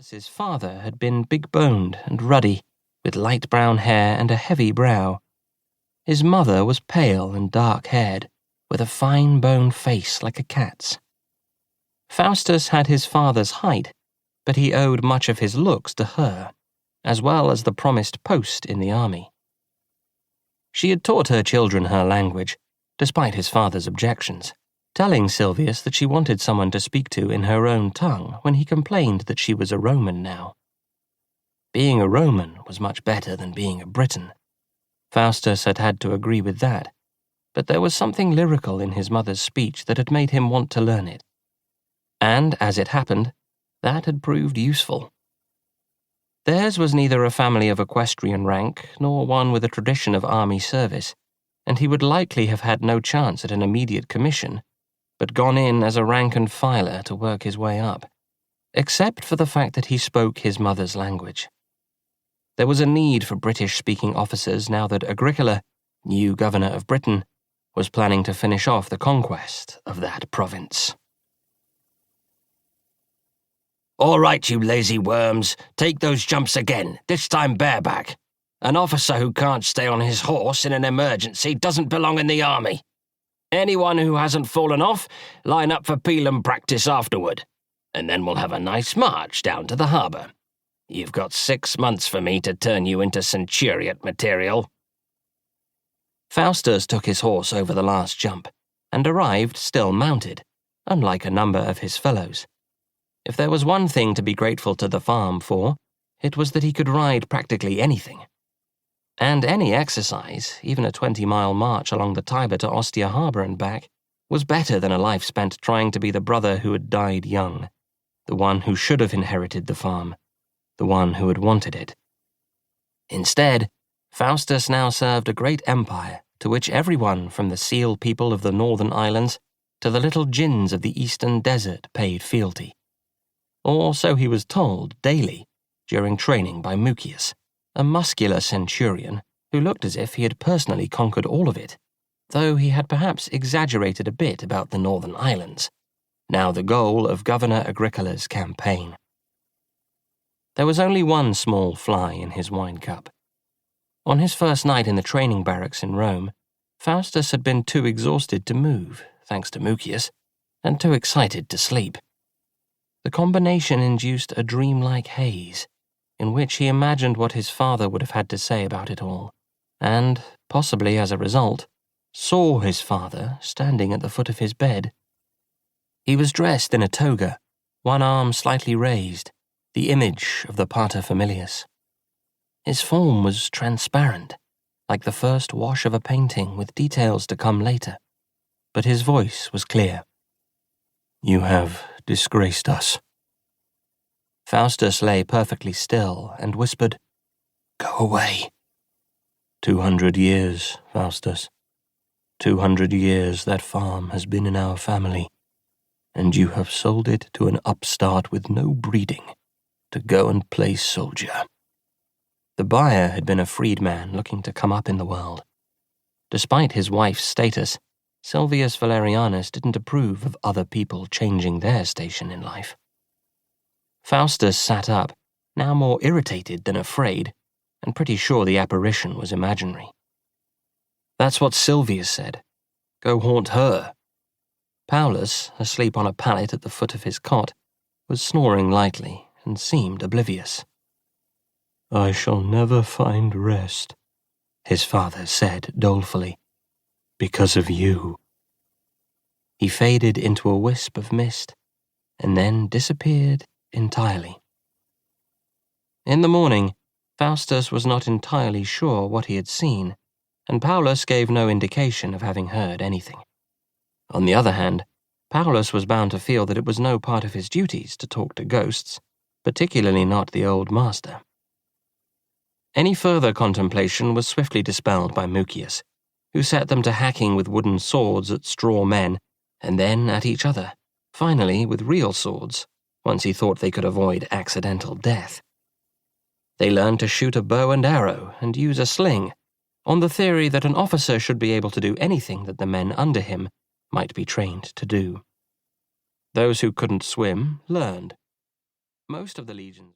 His father had been big-boned and ruddy, with light brown hair and a heavy brow. His mother was pale and dark-haired, with a fine-boned face like a cat's. Faustus had his father's height, but he owed much of his looks to her, as well as the promised post in the army. She had taught her children her language, despite his father's objections, telling Silvius that she wanted someone to speak to in her own tongue when he complained that she was a Roman now. Being a Roman was much better than being a Briton. Faustus had had to agree with that, but there was something lyrical in his mother's speech that had made him want to learn it. And, as it happened, that had proved useful. Theirs was neither a family of equestrian rank nor one with a tradition of army service, and he would likely have had no chance at an immediate commission, but gone in as a rank-and-filer to work his way up, except for the fact that he spoke his mother's language. There was a need for British-speaking officers now that Agricola, new governor of Britain, was planning to finish off the conquest of that province. "All right, you lazy worms, take those jumps again, this time bareback. An officer who can't stay on his horse in an emergency doesn't belong in the army. Anyone who hasn't fallen off, line up for Pelham practice afterward, and then we'll have a nice march down to the harbour. You've got 6 months for me to turn you into centuriate material." Faustus took his horse over the last jump, and arrived still mounted, unlike a number of his fellows. If there was one thing to be grateful to the farm for, it was that he could ride practically anything. And any exercise, even a 20-mile march along the Tiber to Ostia Harbour and back, was better than a life spent trying to be the brother who had died young, the one who should have inherited the farm, the one who had wanted it. Instead, Faustus now served a great empire to which everyone from the seal people of the northern islands to the little djinns of the eastern desert paid fealty. Or so he was told daily during training by Mucius, a muscular centurion who looked as if he had personally conquered all of it, though he had perhaps exaggerated a bit about the northern islands, now the goal of Governor Agricola's campaign. There was only one small fly in his wine cup. On his first night in the training barracks in Rome, Faustus had been too exhausted to move, thanks to Mucius, and too excited to sleep. The combination induced a dreamlike haze, in which he imagined what his father would have had to say about it all, and, possibly as a result, saw his father standing at the foot of his bed. He was dressed in a toga, one arm slightly raised, the image of the paterfamilias. His form was transparent, like the first wash of a painting with details to come later, but his voice was clear. "You have disgraced us." Faustus lay perfectly still and whispered, "Go away." 200 years, Faustus. 200 years that farm has been in our family, and you have sold it to an upstart with no breeding to go and play soldier. The buyer had been a freedman looking to come up in the world. Despite his wife's status, Silvius Valerianus didn't approve of other people changing their station in life. Faustus sat up, now more irritated than afraid, and pretty sure the apparition was imaginary. "That's what Silvius said. Go haunt her." Paulus, asleep on a pallet at the foot of his cot, was snoring lightly and seemed oblivious. "I shall never find rest," his father said dolefully, "because of you." He faded into a wisp of mist, and then disappeared entirely. In the morning, Faustus was not entirely sure what he had seen, and Paulus gave no indication of having heard anything. On the other hand, Paulus was bound to feel that it was no part of his duties to talk to ghosts, particularly not the old master. Any further contemplation was swiftly dispelled by Mucius, who set them to hacking with wooden swords at straw men, and then at each other, finally with real swords, once he thought they could avoid accidental death. They learned to shoot a bow and arrow and use a sling, on the theory that an officer should be able to do anything that the men under him might be trained to do. Those who couldn't swim learned. Most of the legions